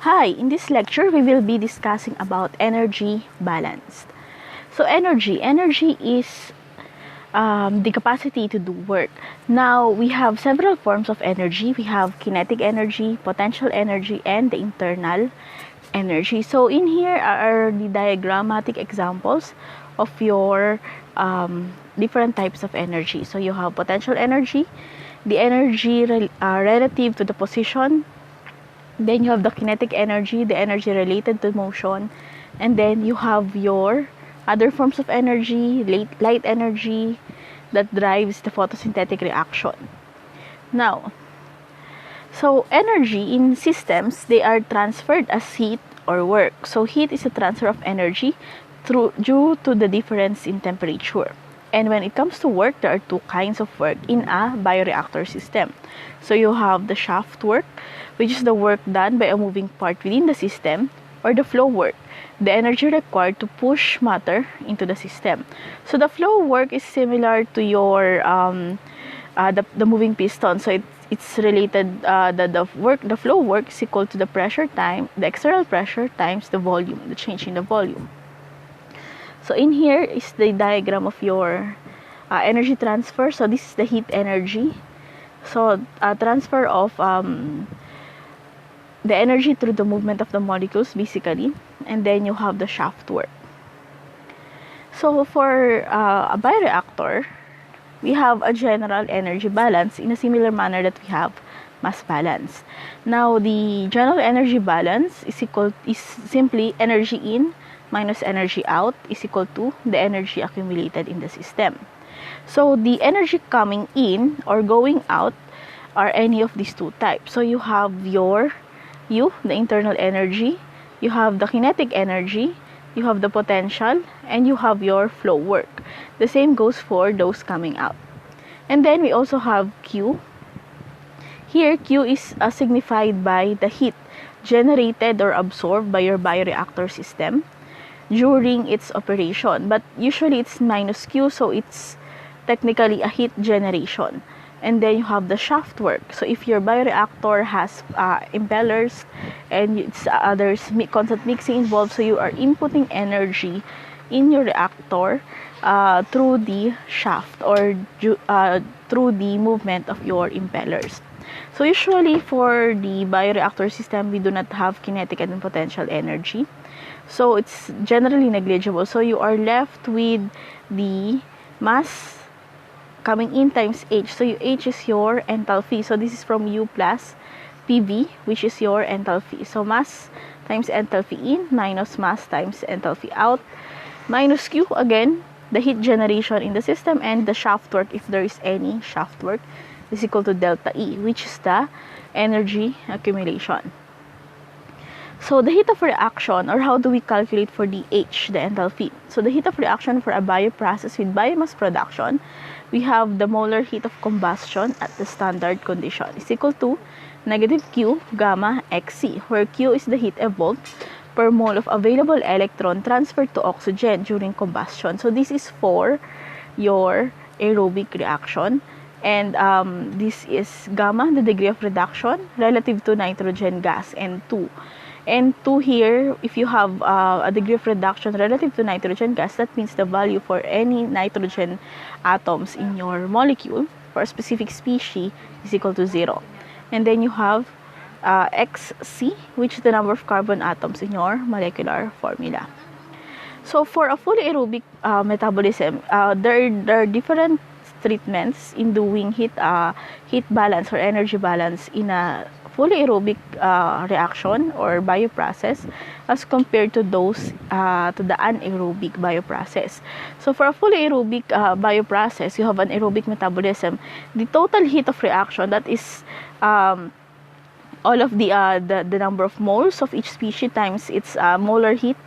Hi, in this lecture, we will be discussing about energy balance. So energy is the capacity to do work. Now, we have several forms of energy. We have kinetic energy, potential energy, and the internal energy. So in here are the diagrammatic examples of your different types of energy. So you have potential energy, the energy relative to the position. Then you have the kinetic energy, the energy related to motion. And then you have your other forms of energy, light energy that drives the photosynthetic reaction. Now, so energy in systems, they are transferred as heat or work. So heat is a transfer of energy due to the difference in temperature. And when it comes to work, there are two kinds of work in a bioreactor system. So you have the shaft work, which is the work done by a moving part within the system, or the flow work, the energy required to push matter into the system. So the flow work is similar to your the moving piston. So it's related. The flow work is equal to the pressure time, the external pressure times the volume, the change in the volume. So in here is the diagram of your energy transfer. So this is the heat energy. So transfer of the energy through the movement of the molecules basically, and then you have the shaft work. So for a bioreactor, we have a general energy balance in a similar manner that we have mass balance. Now the general energy balance is simply energy in minus energy out is equal to the energy accumulated in the system. So the energy coming in or going out are any of these two types. So you have your the internal energy, you have the kinetic energy, you have the potential, and you have your flow work. The same goes for those coming out. And then we also have Q. Here, Q is signified by the heat generated or absorbed by your bioreactor system during its operation. But usually it's minus Q, so it's technically a heat generation. And then you have the shaft work. So if your bioreactor has impellers and there's constant mixing involved, so you are inputting energy in your reactor through the shaft or through the movement of your impellers. So usually for the bioreactor system, we do not have kinetic and potential energy. So it's generally negligible. So you are left with the mass coming in times H. So H is your enthalpy. So this is from U plus PV, which is your enthalpy. So mass times enthalpy in minus mass times enthalpy out minus Q, again, the heat generation in the system, and the shaft work, if there is any shaft work, is equal to delta E, which is the energy accumulation. So the heat of reaction, or how do we calculate for the H, the enthalpy? So the heat of reaction for a bioprocess with biomass production, we have the molar heat of combustion at the standard condition is equal to negative Q gamma XC, where Q is the heat evolved per mole of available electron transferred to oxygen during combustion. So this is for your aerobic reaction. And this is gamma, the degree of reduction relative to nitrogen gas, and 2. And 2 here, if you have a degree of reduction relative to nitrogen gas, that means the value for any nitrogen atoms in your molecule for a specific species is equal to 0. And then you have XC, which is the number of carbon atoms in your molecular formula. So for a fully aerobic metabolism, there are different treatments in doing heat balance or energy balance in a fully aerobic reaction or bioprocess as compared to those to the anaerobic bioprocess. So for a fully aerobic bioprocess, you have an aerobic metabolism. The total heat of reaction, that is all of the number of moles of each species times its molar heat,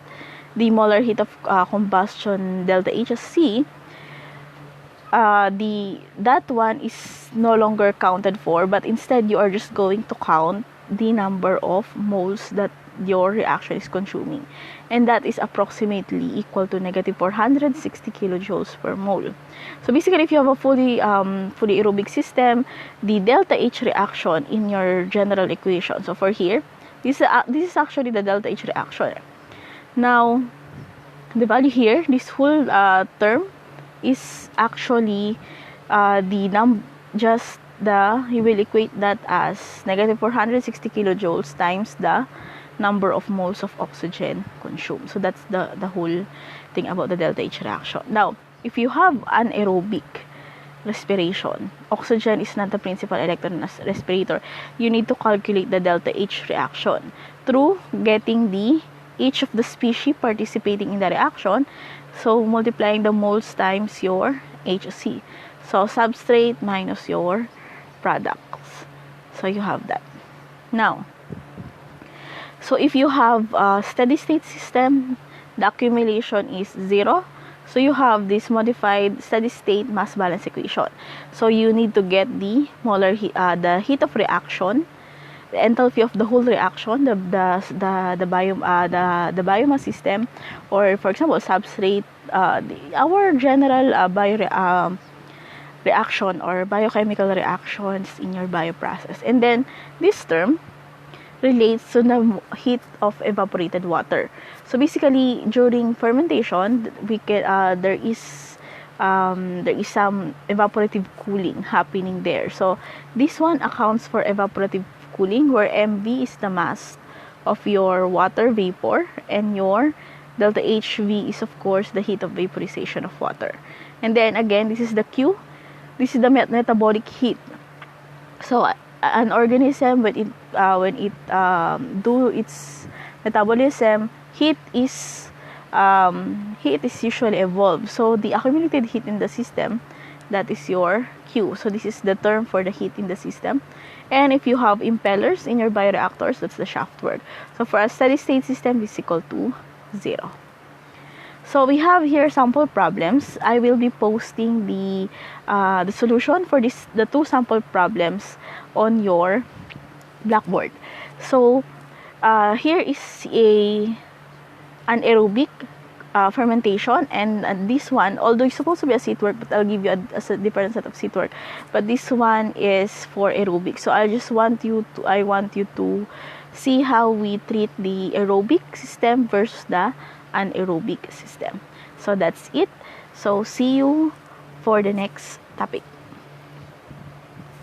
the molar heat of combustion delta H as C. That one is no longer counted for, but instead you are just going to count the number of moles that your reaction is consuming, and that is approximately equal to negative 460 kilojoules per mole. So basically, if you have a fully aerobic system, the delta H reaction in your general equation, so for here This is actually the delta H reaction. Now, the value here, this whole term is actually you will equate that as negative 460 kilojoules times the number of moles of oxygen consumed. So that's the whole thing about the delta H reaction. Now, if you have anaerobic respiration, oxygen is not the principal electron respirator. You need to calculate the delta H reaction through getting the each of the species participating in the reaction, so multiplying the moles times your HC. So substrate minus your products. So you have that. Now, so if you have a steady state system, the accumulation is 0. So you have this modified steady state mass balance equation. So you need to get the the heat of reaction, the enthalpy of the whole reaction, the biomass system, or for example substrate, our general reaction or biochemical reactions in your bioprocess. And then this term relates to the heat of evaporated water. So basically, during fermentation, there is some evaporative cooling happening there. So this one accounts for evaporative cooling, where mv is the mass of your water vapor, and your delta HV is of course the heat of vaporization of water. And then again, this is the Q. This is the metabolic heat. So an organism, when it do its metabolism, heat is usually evolved. So the accumulated heat in the system, that is your Q. So this is the term for the heat in the system. And if you have impellers in your bioreactors, that's the shaft work. So for a steady state system, this is equal to 0. So we have here sample problems. I will be posting the solution for the two sample problems on your Blackboard. So here is an aerobic fermentation, and this one, although it's supposed to be a seat work, but I'll give you a different set of seat work. But this one is for aerobic. So I want you to see how we treat the aerobic system versus the anaerobic system. So that's it. So see you for the next topic.